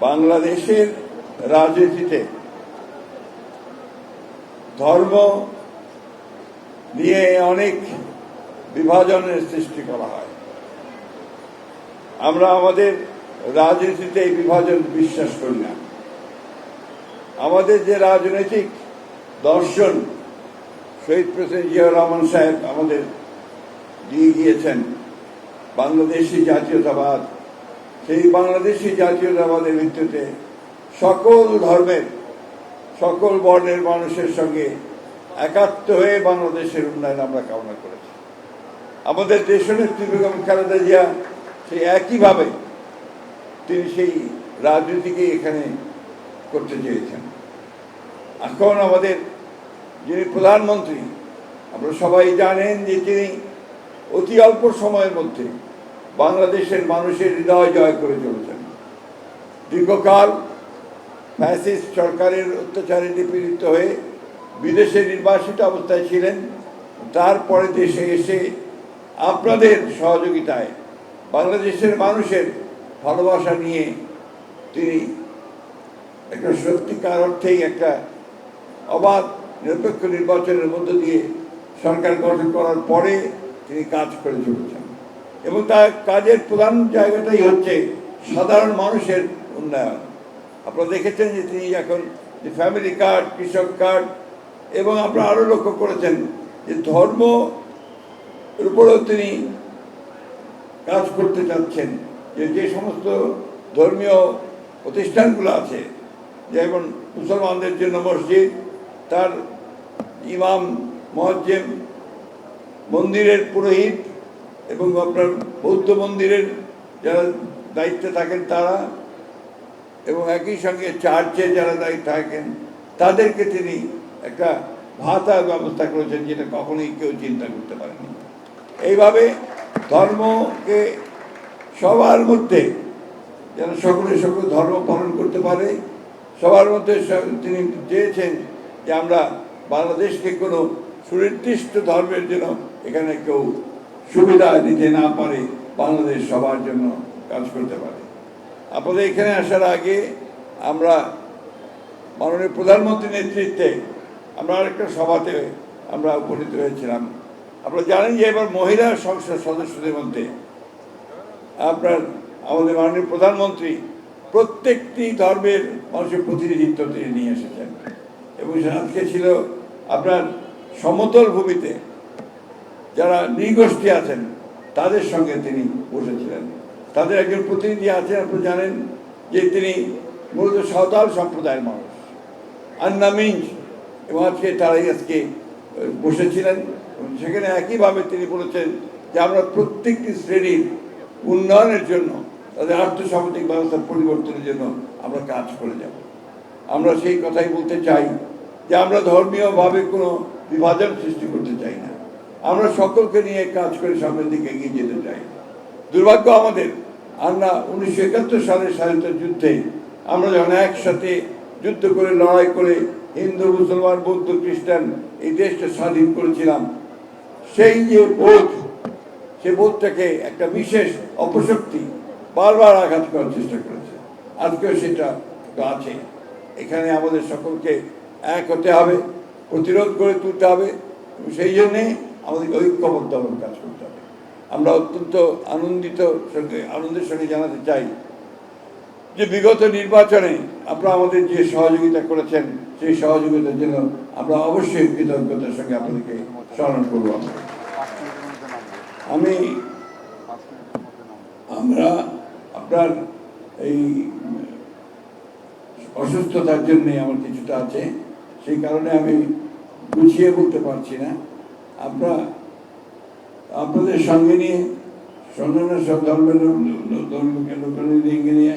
বাংলাদেশের রাজনীতিতে ধর্ম নিয়ে অনেক বিভাজনের সৃষ্টি করা হয়। আমরা আমাদের রাজনীতিতে এই বিভাজন বিশ্বাস করি না। আমাদের যে রাজনৈতিক দর্শন শহীদ প্রেসিডেন্ট জিয়াউর রহমান সাহেব আমাদের দিয়ে গিয়েছেন, বাংলাদেশী জাতীয়তাবাদ, সেই বাংলাদেশী জাতীয়তাবাদের ভিত্তিতে সকল ধর্মের সকল বর্ণের মানুষের সঙ্গে একাত্ম হয়ে বাংলাদেশের উন্নয়ন আমরা কামনা করেছি। আমাদের দেশনেত্রী বেগম খালেদা জিয়া সেই একইভাবে তিনি সেই রাজনীতিকে এখানে করতে চেয়েছেন। এখন আমাদের যিনি প্রধানমন্ত্রী, আমরা সবাই জানেন যে তিনি অতি অল্প সময়ের মধ্যে বাংলাদেশের মানুষের হৃদয় জয় করে চলেছেন। দীর্ঘকাল ফ্যাসিস্ট সরকারের অত্যাচারে নিপীড়িত হয়ে বিদেশে নির্বাসিত অবস্থায় ছিলেন। তারপরে দেশে এসে আপনাদের সহযোগিতায় বাংলাদেশের মানুষের ভালোবাসা নিয়ে তিনি একটা সত্যিকার অর্থেই একটা অবাধ নিরপেক্ষ নির্বাচনের মধ্য দিয়ে সরকার গঠন করার পরে তিনি কাজ করে চলেছেন এবং তার কাজের প্রধান জায়গাটাই হচ্ছে সাধারণ মানুষের উন্নয়ন। আপনারা দেখেছেন যে তিনি এখন যে ফ্যামিলি কার্ড, কৃষক কার্ড এবং আপনারা আরও লক্ষ্য করেছেন যে ধর্ম উপরেও তিনি কাজ করতে চাচ্ছেন। যে সমস্ত ধর্মীয় প্রতিষ্ঠানগুলো আছে, যেমন মুসলমানদের জন্য মসজিদ, তার ইমাম, মুয়াজ্জিম, মন্দিরের পুরোহিত এবং আপনার বৌদ্ধ মন্দিরের যারা দায়িত্বে থাকেন তারা, এবং একই সঙ্গে চার্চে যারা দায়িত্ব থাকেন তাদেরকে তিনি একটা ভাতার ব্যবস্থা করেছেন, যেটা কখনোই কেউ চিন্তা করতে পারেনি। এইভাবে ধর্মকে সবার মধ্যে যেন সকলে সকল ধর্ম পালন করতে পারে, সবার মধ্যে তিনি চেয়েছেন যে আমরা বাংলাদেশকে কোনো সুনির্দিষ্ট ধর্মের জন্য এখানে কেউ সুবিধা দিতে না পারে, বাংলাদেশ সবার জন্য কাজ করতে পারে। আপনাদের এখানে আসার আগে আমরা মাননীয় প্রধানমন্ত্রীর নেতৃত্বে আমরা আরেকটা সভাতে আমরা উপনীত হয়েছিলাম। আপনারা জানেন যে এবার মহিলা সংসদ সদস্যদের মধ্যে আপনার আমাদের মাননীয় প্রধানমন্ত্রী প্রত্যেকটি ধর্মের মানুষের প্রতিনিধিত্ব তিনি নিয়ে এসেছেন এবং আজকে ছিল আপনার সমতল ভূমিতে যারা নৃগোষ্ঠী আছেন তাদের সঙ্গে তিনি বসেছিলেন। তাদের একজন প্রতিনিধি আছেন, আপনারা জানেন যে তিনি মূলত সাঁওতাল সম্প্রদায়ের মানুষ, আন্নামিঞ্জ, এবং আজকে তারাই আজকে বসেছিলেন। সেখানে একইভাবে তিনি বলেছেন যে আমরা প্রত্যেকটি শ্রেণীর উন্নয়নের জন্য, তাদের আর্থসামাজিক ব্যবস্থার পরিবর্তনের জন্য আমরা কাজ করে যাব। আমরা সেই কথাই বলতে চাই যে আমরা ধর্মীয়ভাবে কোনো বিভাজন সৃষ্টি করতে চাই না, আমরা সকলকে নিয়ে কাজ করে সামনের দিকে এগিয়ে যেতে চাই। দুর্ভাগ্য আমাদের, আমরা 1971 সালের স্বাধীনতা যুদ্ধে আমরা যখন একসাথে যুদ্ধ করে লড়াই করে হিন্দু, মুসলমান, বৌদ্ধ, খ্রিস্টান এই দেশটা স্বাধীন করেছিলাম, সেই যে বোধ, সে বোধটাকে একটা বিশেষ অপশক্তি বারবার আঘাত করার চেষ্টা করেছে। আজকেও সেটা আছে। এখানে আমাদের সকলকে এক হতে হবে, প্রতিরোধ করে তুলতে হবে এবং সেই জন্যে আমাদেরকে ঐক্যবদ্ধভাবে কাজ করতে হবে। আমরা অত্যন্ত আনন্দের সঙ্গে জানাতে চাই যে বিগত নির্বাচনে আপনারা আমাদের যে সহযোগিতা করেছেন, সেই সহযোগিতার জন্য আমরা অবশ্যই কৃতজ্ঞতার সঙ্গে আপনাদেরকে স্মরণ করব। আমরা আপনার এই অসুস্থতার জন্যে আমার কিছুটা আছে, সেই কারণে আমি গুছিয়ে বলতে পারছি না। আপনাদের সঙ্গে নিয়ে অন্যান্য সব ধর্মের লোককে নিয়ে